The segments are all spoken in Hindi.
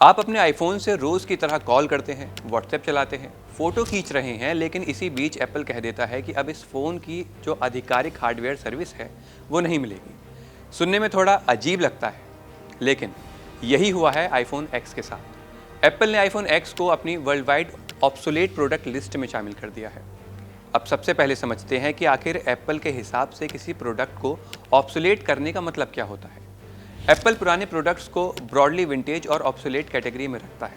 आप अपने आईफोन से रोज़ की तरह कॉल करते हैं, व्हाट्सएप चलाते हैं, फ़ोटो खींच रहे हैं, लेकिन इसी बीच एप्पल कह देता है कि अब इस फ़ोन की जो आधिकारिक हार्डवेयर सर्विस है वो नहीं मिलेगी। सुनने में थोड़ा अजीब लगता है, लेकिन यही हुआ है आईफोन एक्स के साथ। एप्पल ने आईफोन एक्स को अपनी world wide obsolete product list में शामिल कर दिया है। अब सबसे पहले समझते हैं कि आखिर एप्पल के हिसाब से किसी प्रोडक्ट को ऑब्सोलेट करने का मतलब क्या होता है। एप्पल पुराने प्रोडक्ट्स को ब्रॉडली विंटेज और ऑब्सोलेट कैटेगरी में रखता है।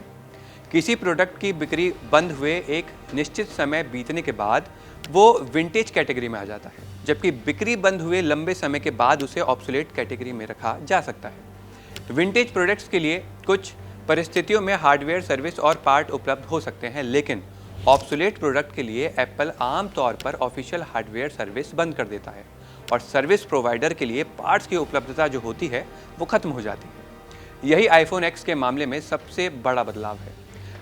किसी प्रोडक्ट की बिक्री बंद हुए एक निश्चित समय बीतने के बाद वो विंटेज कैटेगरी में आ जाता है, जबकि बिक्री बंद हुए लंबे समय के बाद उसे ऑब्सोलेट कैटेगरी में रखा जा सकता है। विंटेज प्रोडक्ट्स के लिए कुछ परिस्थितियों में हार्डवेयर सर्विस और पार्ट उपलब्ध हो सकते हैं, लेकिन ऑब्सोलेट प्रोडक्ट के लिए एप्पल आमतौर पर ऑफिशियल हार्डवेयर सर्विस बंद कर देता है और सर्विस प्रोवाइडर के लिए पार्ट्स की उपलब्धता जो होती है वो खत्म हो जाती है। यही आईफोन एक्स के मामले में सबसे बड़ा बदलाव है।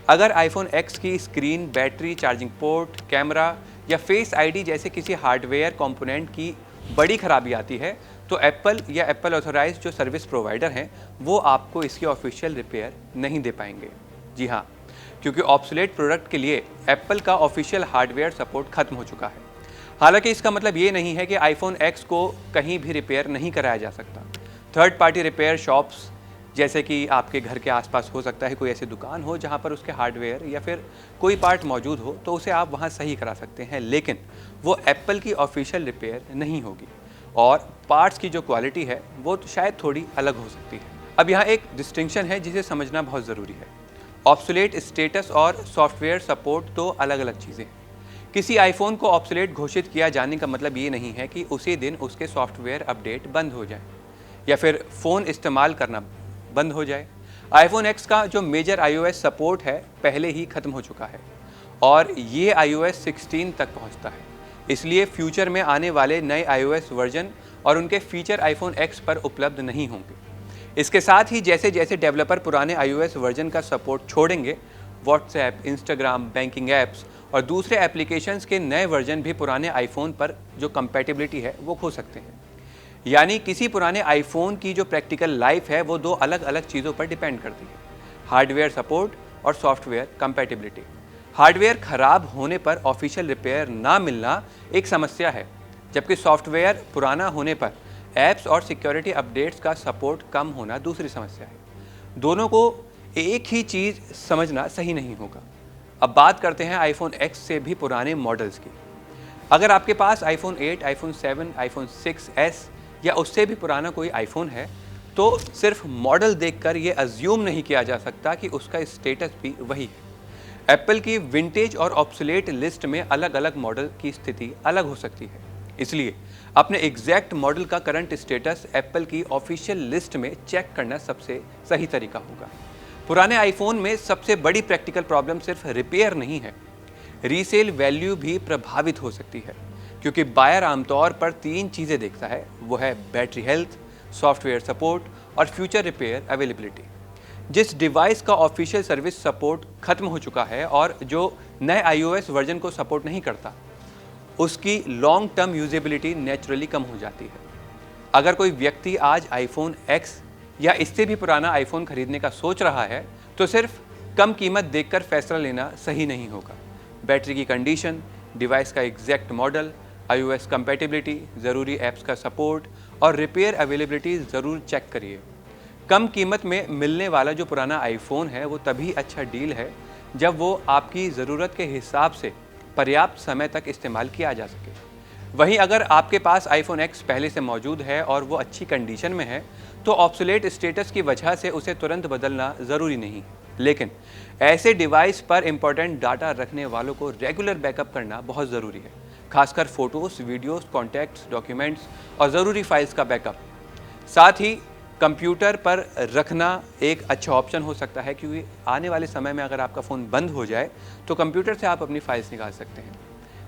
अगर आईफोन एक्स की screen, battery, charging port, camera या फेस आईडी जैसे किसी हार्डवेयर कंपोनेंट की बड़ी खराबी आती है तो एप्पल या एप्पल ऑथोराइज्ड जो सर्विस प्रोवाइडर हैं वो आपको इसकी ऑफिशियल रिपेयर नहीं दे पाएंगे। जी हाँ, क्योंकि ऑब्सोलेट प्रोडक्ट के लिए एप्पल का ऑफिशियल हार्डवेयर सपोर्ट खत्म हो चुका है। हालांकि इसका मतलब ये नहीं है कि आईफोन एक्स को कहीं भी रिपेयर नहीं कराया जा सकता। थर्ड पार्टी रिपेयर शॉप्स, जैसे कि आपके घर के आसपास हो सकता है कोई ऐसी दुकान हो जहां पर उसके हार्डवेयर या फिर कोई पार्ट मौजूद हो, तो उसे आप वहां सही करा सकते हैं, लेकिन वो एप्पल की ऑफिशियल रिपेयर नहीं होगी और पार्ट्स की जो क्वालिटी है वो तो शायद थोड़ी अलग हो सकती है। अब यहाँ एक डिस्टिंक्शन है जिसे समझना बहुत ज़रूरी है। ऑब्सोलेट स्टेटस और सॉफ्टवेयर सपोर्ट दो अलग अलग चीज़ें हैं। किसी आईफोन को ऑब्सोलेट घोषित किया जाने का मतलब ये नहीं है कि उसी दिन उसके सॉफ्टवेयर अपडेट बंद हो जाए या फिर फ़ोन इस्तेमाल करना बंद हो जाए। आईफोन एक्स का जो मेजर iOS सपोर्ट है पहले ही ख़त्म हो चुका है और ये iOS 16 तक पहुंचता है। इसलिए फ्यूचर में आने वाले नए iOS वर्जन और उनके फीचर आईफोन एक्स पर उपलब्ध नहीं होंगे। इसके साथ ही जैसे जैसे डेवलपर पुराने iOS वर्जन का सपोर्ट छोड़ेंगे, व्हाट्सएप, इंस्टाग्राम, बैंकिंग ऐप्स और दूसरे एप्लीकेशंस के नए वर्जन भी पुराने आईफोन पर जो कंपैटिबिलिटी है वो खो सकते हैं। यानी किसी पुराने आईफोन की जो प्रैक्टिकल लाइफ है वो दो अलग अलग चीज़ों पर डिपेंड करती है, हार्डवेयर सपोर्ट और सॉफ्टवेयर कंपैटिबिलिटी। हार्डवेयर खराब होने पर ऑफिशियल रिपेयर ना मिलना एक समस्या है, जबकि सॉफ्टवेयर पुराना होने पर ऐप्स और सिक्योरिटी अपडेट्स का सपोर्ट कम होना दूसरी समस्या है। दोनों को एक ही चीज़ समझना सही नहीं होगा। अब बात करते हैं आईफोन एक्स से भी पुराने मॉडल्स की। अगर आपके पास आईफोन 8, आईफोन 7, आईफोन 6s या उससे भी पुराना कोई आईफोन है तो सिर्फ मॉडल देखकर ये अज्यूम नहीं किया जा सकता कि उसका स्टेटस भी वही है। एप्पल की विंटेज और ऑब्सोलेट लिस्ट में अलग अलग मॉडल की स्थिति अलग हो सकती है, इसलिए अपने एग्जैक्ट मॉडल का करंट स्टेटस एप्पल की ऑफिशियल लिस्ट में चेक करना सबसे सही तरीका होगा। पुराने आईफोन में सबसे बड़ी प्रैक्टिकल प्रॉब्लम सिर्फ रिपेयर नहीं है, रीसेल वैल्यू भी प्रभावित हो सकती है, क्योंकि बायर आमतौर पर तीन चीज़ें देखता है, वो है बैटरी हेल्थ, सॉफ्टवेयर सपोर्ट और फ्यूचर रिपेयर अवेलेबिलिटी। जिस डिवाइस का ऑफिशियल सर्विस सपोर्ट खत्म हो चुका है और जो नए iOS वर्जन को सपोर्ट नहीं करता, उसकी लॉन्ग टर्म यूजेबिलिटी नेचुरली कम हो जाती है। अगर कोई व्यक्ति आज आईफोन एक्स या इससे भी पुराना आईफोन खरीदने का सोच रहा है तो सिर्फ कम कीमत देखकर फैसला लेना सही नहीं होगा। बैटरी की कंडीशन, डिवाइस का एग्जैक्ट मॉडल, iOS कंपैटिबिलिटी, ज़रूरी ऐप्स का सपोर्ट और रिपेयर अवेलेबिलिटी ज़रूर चेक करिए। कम कीमत में मिलने वाला जो पुराना आईफोन है वो तभी अच्छा डील है जब वो आपकी ज़रूरत के हिसाब से पर्याप्त समय तक इस्तेमाल किया जा सके। वहीं अगर आपके पास आईफोन एक्स पहले से मौजूद है और वो अच्छी कंडीशन में है तो ऑब्सोलेट स्टेटस की वजह से उसे तुरंत बदलना ज़रूरी नहीं है, लेकिन ऐसे डिवाइस पर इंपॉर्टेंट डाटा रखने वालों को रेगुलर बैकअप करना बहुत ज़रूरी है, खासकर फ़ोटोज़, वीडियोज़, कॉन्टैक्ट्स, डॉक्यूमेंट्स और ज़रूरी फाइल्स का बैकअप। साथ ही कंप्यूटर पर रखना एक अच्छा ऑप्शन हो सकता है, क्योंकि आने वाले समय में अगर आपका फ़ोन बंद हो जाए तो कंप्यूटर से आप अपनी फाइल्स निकाल सकते हैं।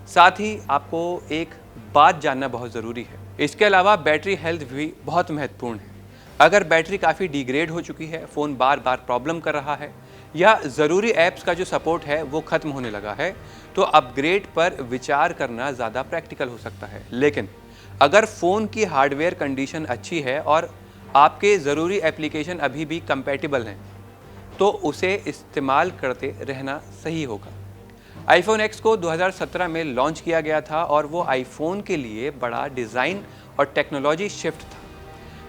साथ ही आपको एक बात जानना बहुत ज़रूरी है, इसके अलावा बैटरी हेल्थ भी बहुत महत्वपूर्ण है। अगर बैटरी काफ़ी डिग्रेड हो चुकी है, फ़ोन बार बार प्रॉब्लम कर रहा है या ज़रूरी ऐप्स का जो सपोर्ट है वो ख़त्म होने लगा है तो अपग्रेड पर विचार करना ज़्यादा प्रैक्टिकल हो सकता है। लेकिन अगर फ़ोन की हार्डवेयर कंडीशन अच्छी है और आपके ज़रूरी एप्लीकेशन अभी भी कंपैटिबल हैं तो उसे इस्तेमाल करते रहना सही होगा। आईफोन एक्स को 2017 में लॉन्च किया गया था और वो आईफोन के लिए बड़ा डिज़ाइन और टेक्नोलॉजी शिफ्ट था।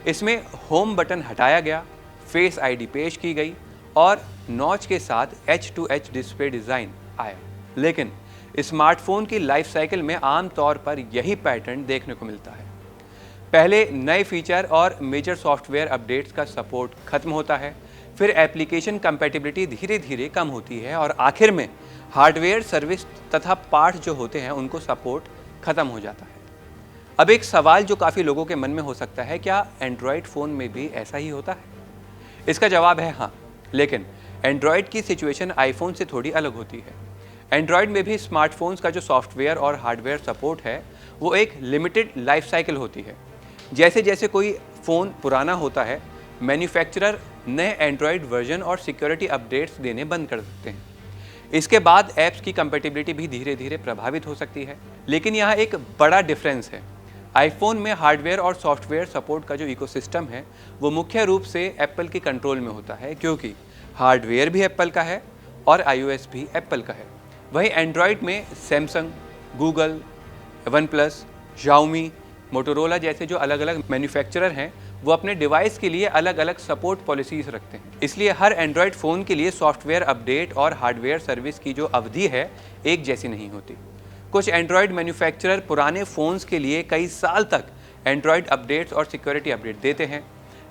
इसमें होम बटन हटाया गया, फेस आईडी पेश की गई और नॉच के साथ H2H डिस्प्ले डिज़ाइन आया। लेकिन स्मार्टफोन की लाइफ साइकिल में आमतौर पर यही पैटर्न देखने को मिलता है। पहले नए फीचर और मेजर सॉफ्टवेयर अपडेट्स का सपोर्ट खत्म होता है, फिर एप्लीकेशन कंपैटिबिलिटी धीरे धीरे कम होती है और आखिर में हार्डवेयर सर्विस तथा पार्ट जो होते हैं उनको सपोर्ट खत्म हो जाता है। अब एक सवाल जो काफ़ी लोगों के मन में हो सकता है, क्या एंड्रॉयड फ़ोन में भी ऐसा ही होता है? इसका जवाब है हाँ, लेकिन एंड्रॉयड की सिचुएशन आईफोन से थोड़ी अलग होती है। एंड्रॉयड में भी स्मार्टफोन्स का जो सॉफ्टवेयर और हार्डवेयर सपोर्ट है वो एक लिमिटेड लाइफ साइकिल होती है। जैसे जैसे कोई फ़ोन पुराना होता है, मैन्युफैक्चरर नए एंड्रॉयड वर्जन और सिक्योरिटी अपडेट्स देने बंद कर देते हैं। इसके बाद ऐप्स की कंपैटिबिलिटी भी धीरे धीरे प्रभावित हो सकती है। लेकिन यहाँ एक बड़ा डिफरेंस है। आईफोन में हार्डवेयर और सॉफ्टवेयर सपोर्ट का जो इकोसिस्टम है वो मुख्य रूप से एप्पल की कंट्रोल में होता है, क्योंकि हार्डवेयर भी एप्पल का है और iOS भी एप्पल का है। वहीं एंड्रॉयड में Samsung, Google, OnePlus, Xiaomi, Motorola जैसे जो अलग अलग मैन्युफैक्चरर हैं वो अपने डिवाइस के लिए अलग अलग सपोर्ट पॉलिसीज रखते हैं। इसलिए हर एंड्रॉयड फ़ोन के लिए सॉफ्टवेयर अपडेट और हार्डवेयर सर्विस की जो अवधि है एक जैसी नहीं होती। कुछ एंड्रॉयड मैन्युफैक्चरर पुराने फ़ोन्स के लिए कई साल तक एंड्रॉयड अपडेट्स और सिक्योरिटी अपडेट देते हैं,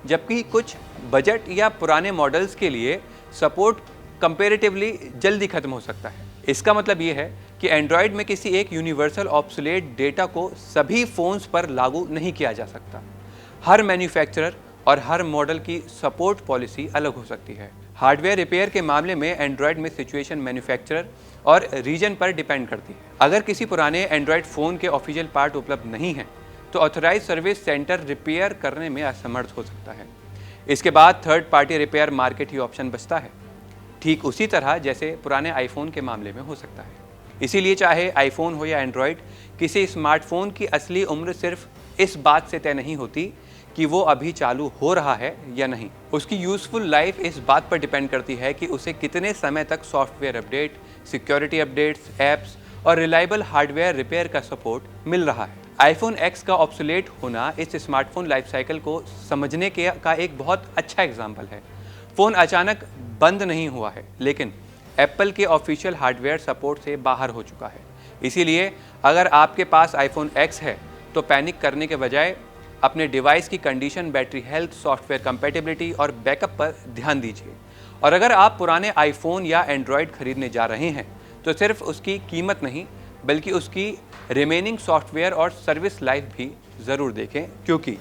जबकि कुछ बजट या पुराने मॉडल्स के लिए सपोर्ट कंपैरेटिवली जल्दी खत्म हो सकता है। इसका मतलब ये है कि एंड्रॉयड में किसी एक यूनिवर्सल ऑब्सोलेट डेटा को सभी फ़ोन्स पर लागू नहीं किया जा सकता। हर मैन्युफैक्चरर और हर मॉडल की सपोर्ट पॉलिसी अलग हो सकती है। हार्डवेयर रिपेयर के मामले में एंड्रॉयड में सिचुएशन मैन्युफैक्चरर और रीजन पर डिपेंड करती है। अगर किसी पुराने एंड्रॉयड फ़ोन के ऑफिशियल पार्ट उपलब्ध नहीं हैं, तो ऑथराइज सर्विस सेंटर रिपेयर करने में असमर्थ हो सकता है। इसके बाद थर्ड पार्टी रिपेयर मार्केट ही ऑप्शन बचता है, ठीक उसी तरह जैसे पुराने आईफोन के मामले में हो सकता है। इसीलिए चाहे आईफोन हो या एंड्रॉयड, किसी स्मार्टफोन की असली उम्र सिर्फ इस बात से तय नहीं होती कि वो अभी चालू हो रहा है या नहीं। उसकी यूज़फुल लाइफ इस बात पर डिपेंड करती है कि उसे कितने समय तक software update, security updates, apps और रिलायबल हार्डवेयर रिपेयर का सपोर्ट मिल रहा है। आईफोन एक्स का ऑब्सोलेट होना इस स्मार्टफोन लाइफ साइकिल को समझने का एक बहुत अच्छा एग्जाम्पल है। फ़ोन अचानक बंद नहीं हुआ है, लेकिन एप्पल के ऑफिशियल हार्डवेयर सपोर्ट से बाहर हो चुका है। इसीलिए अगर आपके पास आईफोन एक्स है तो पैनिक करने के बजाय अपने डिवाइस की condition, battery health, software compatibility और बैकअप पर ध्यान दीजिए। और अगर आप पुराने आईफोन या एंड्रॉयड खरीदने जा रहे हैं तो सिर्फ उसकी कीमत नहीं बल्कि उसकी रिमेनिंग सॉफ्टवेयर और सर्विस लाइफ भी ज़रूर देखें, क्योंकि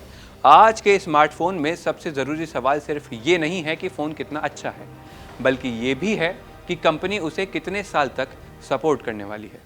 आज के स्मार्टफोन में सबसे ज़रूरी सवाल सिर्फ ये नहीं है कि फ़ोन कितना अच्छा है, बल्कि ये भी है कि कंपनी उसे कितने साल तक सपोर्ट करने वाली है।